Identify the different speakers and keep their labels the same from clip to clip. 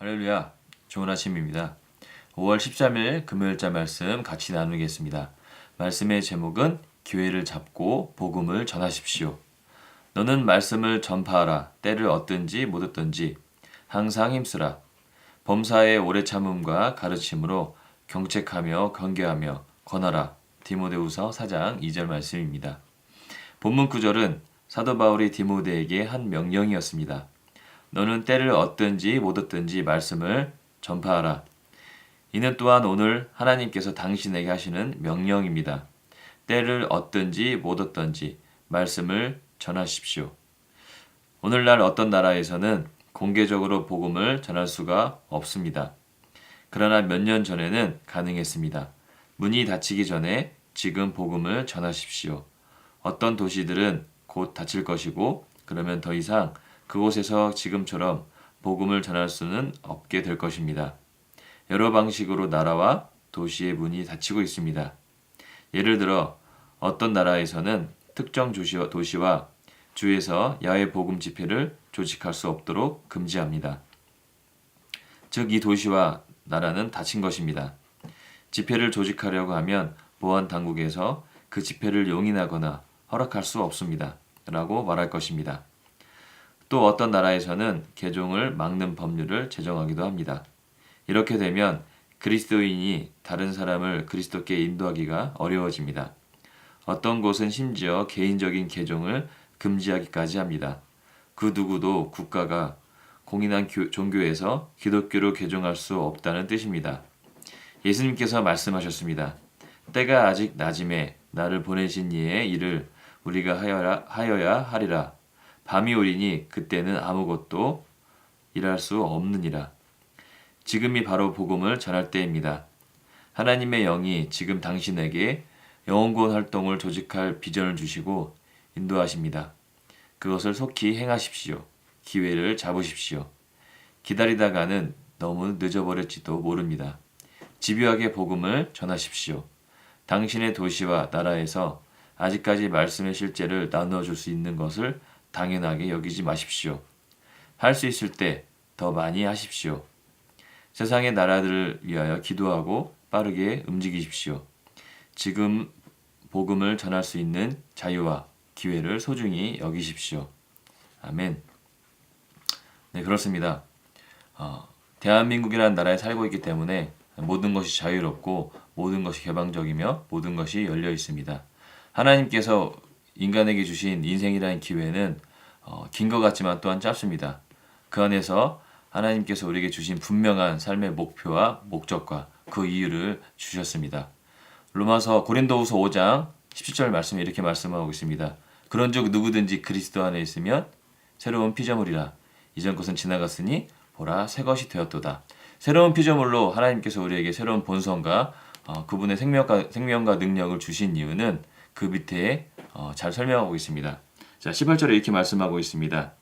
Speaker 1: 할렐루야, 좋은 아침입니다. 5월 13일 금요일자 말씀 같이 나누겠습니다. 말씀의 제목은 기회를 잡고 복음을 전하십시오. 너는 말씀을 전파하라. 때를 얻든지 못 얻든지 항상 힘쓰라. 범사의 오래 참음과 가르침으로 경책하며 경계하며 권하라. 디모데후서 4장 2절 말씀입니다. 본문 구절은 사도 바울이 디모데에게 한 명령이었습니다. 너는 때를 얻든지 못 얻든지 말씀을 전파하라. 이는 또한 오늘 하나님께서 당신에게 하시는 명령입니다. 때를 얻든지 못 얻든지 말씀을 전하십시오. 오늘날 어떤 나라에서는 공개적으로 복음을 전할 수가 없습니다. 그러나 몇 년 전에는 가능했습니다. 문이 닫히기 전에 지금 복음을 전하십시오. 어떤 도시들은 곧 닫힐 것이고 그러면 더 이상 그곳에서 지금처럼 복음을 전할 수는 없게 될 것입니다. 여러 방식으로 나라와 도시의 문이 닫히고 있습니다. 예를 들어 어떤 나라에서는 특정 도시와 주에서 야외 복음 집회를 조직할 수 없도록 금지합니다. 즉 이 도시와 나라는 닫힌 것입니다. 집회를 조직하려고 하면 보안 당국에서 그 집회를 용인하거나 허락할 수 없습니다. 라고 말할 것입니다. 또 어떤 나라에서는 개종을 막는 법률을 제정하기도 합니다. 이렇게 되면 그리스도인이 다른 사람을 그리스도께 인도하기가 어려워집니다. 어떤 곳은 심지어 개인적인 개종을 금지하기까지 합니다. 그 누구도 국가가 공인한 종교에서 기독교로 개종할 수 없다는 뜻입니다. 예수님께서 말씀하셨습니다. 때가 아직 낮음에 나를 보내신 이의 일을 우리가 하여야 하리라. 밤이 오리니 그때는 아무것도 일할 수 없느니라. 지금이 바로 복음을 전할 때입니다. 하나님의 영이 지금 당신에게 영혼구원 활동을 조직할 비전을 주시고 인도하십니다. 그것을 속히 행하십시오. 기회를 잡으십시오. 기다리다가는 너무 늦어버릴지도 모릅니다. 집요하게 복음을 전하십시오. 당신의 도시와 나라에서 아직까지 말씀의 실제를 나누어줄 수 있는 것을 당연하게 여기지 마십시오. 할 수 있을 때 더 많이 하십시오. 세상의 나라들을 위하여 기도하고 빠르게 움직이십시오. 지금 복음을 전할 수 있는 자유와 기회를 소중히 여기십시오. 아멘. 네, 그렇습니다. 대한민국이라는 나라에 살고 있기 때문에 모든 것이 자유롭고 모든 것이 개방적이며 모든 것이 열려 있습니다. 하나님께서 인간에게 주신 인생이라는 기회는 긴 것 같지만 또한 짧습니다. 그 안에서 하나님께서 우리에게 주신 분명한 삶의 목표와 목적과 그 이유를 주셨습니다. 고린도후서 5장 17절 말씀에 이렇게 말씀하고 있습니다. 그런즉 누구든지 그리스도 안에 있으면 새로운 피조물이라. 이전 것은 지나갔으니 보라 새 것이 되었도다. 새로운 피조물로 하나님께서 우리에게 새로운 본성과 그분의 생명과 능력을 주신 이유는 그 밑에 잘 설명하고 있습니다. 자, 18절에 이렇게 말씀하고 있습니다.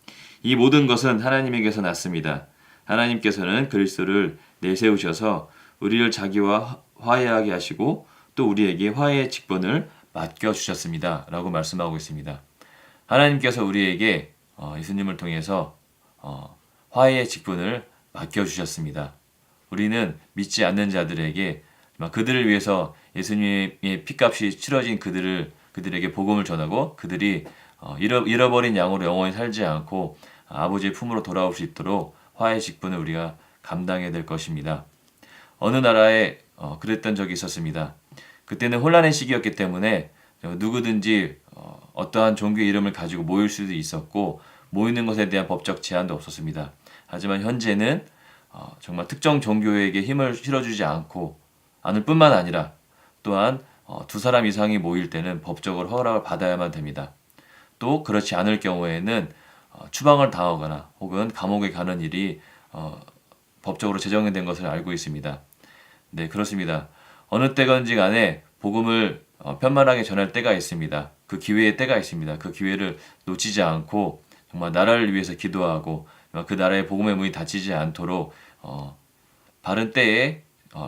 Speaker 1: 이 모든 것은 하나님에게서 났습니다. 하나님께서는 그리스도를 내세우셔서 우리를 자기와 화해하게 하시고 또 우리에게 화해의 직분을 맡겨주셨습니다. 라고 말씀하고 있습니다. 하나님께서 우리에게 예수님을 통해서 화해의 직분을 맡겨주셨습니다. 우리는 믿지 않는 자들에게 그들을 위해서 예수님의 피값이 치러진 그들에게 복음을 전하고 그들이 잃어버린 양으로 영원히 살지 않고 아버지의 품으로 돌아올 수 있도록 화해의 직분을 우리가 감당해야 될 것입니다. 어느 나라에 그랬던 적이 있었습니다. 그때는 혼란의 시기였기 때문에 누구든지 어떠한 종교의 이름을 가지고 모일 수도 있었고 모이는 것에 대한 법적 제한도 없었습니다. 하지만 현재는 정말 특정 종교에게 힘을 실어주지 않을 뿐만 아니라 또한 두 사람 이상이 모일 때는 법적으로 허락을 받아야만 됩니다. 또 그렇지 않을 경우에는 추방을 당하거나 혹은 감옥에 가는 일이 법적으로 제정된 것을 알고 있습니다. 네, 그렇습니다. 어느 때건지 간에 복음을 편만하게 전할 때가 있습니다. 그 기회의 때가 있습니다. 그 기회를 놓치지 않고 정말 나라를 위해서 기도하고 그 나라의 복음의 문이 닫히지 않도록 바른 때에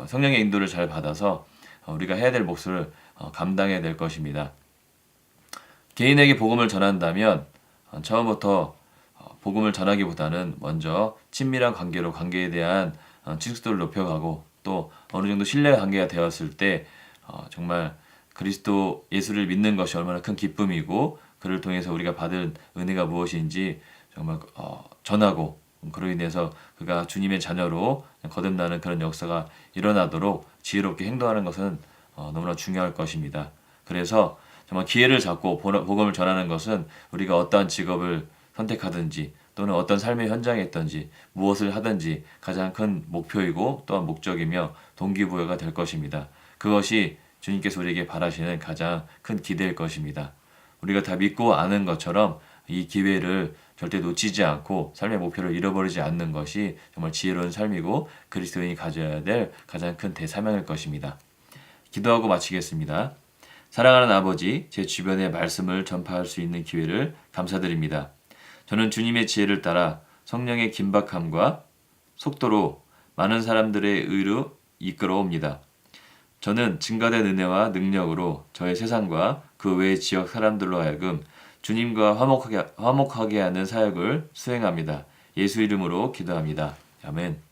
Speaker 1: 성령의 인도를 잘 받아서 우리가 해야 될 몫을 감당해야 될 것입니다. 개인에게 복음을 전한다면 처음부터 복음을 전하기보다는 먼저 친밀한 관계로 관계에 대한 친숙도를 높여가고 또 어느 정도 신뢰 관계가 되었을 때 정말 그리스도 예수를 믿는 것이 얼마나 큰 기쁨이고 그를 통해서 우리가 받은 은혜가 무엇인지 정말 전하고 그로 인해서 그가 주님의 자녀로 거듭나는 그런 역사가 일어나도록 지혜롭게 행동하는 것은 너무나 중요할 것입니다. 그래서 정말 기회를 잡고 복음을 전하는 것은 우리가 어떠한 직업을 선택하든지 또는 어떤 삶의 현장에 있든지 무엇을 하든지 가장 큰 목표이고 또한 목적이며 동기부여가 될 것입니다. 그것이 주님께서 우리에게 바라시는 가장 큰 기대일 것입니다. 우리가 다 믿고 아는 것처럼 이 기회를 절대 놓치지 않고 삶의 목표를 잃어버리지 않는 것이 정말 지혜로운 삶이고 그리스도인이 가져야 될 가장 큰 대사명일 것입니다. 기도하고 마치겠습니다. 사랑하는 아버지, 제 주변에 말씀을 전파할 수 있는 기회를 감사드립니다. 저는 주님의 지혜를 따라 성령의 긴박함과 속도로 많은 사람들의 의로 이끌어옵니다. 저는 증가된 은혜와 능력으로 저의 세상과 그 외의 지역 사람들로 하여금 주님과 화목하게 하는 사역을 수행합니다. 예수 이름으로 기도합니다. 아멘.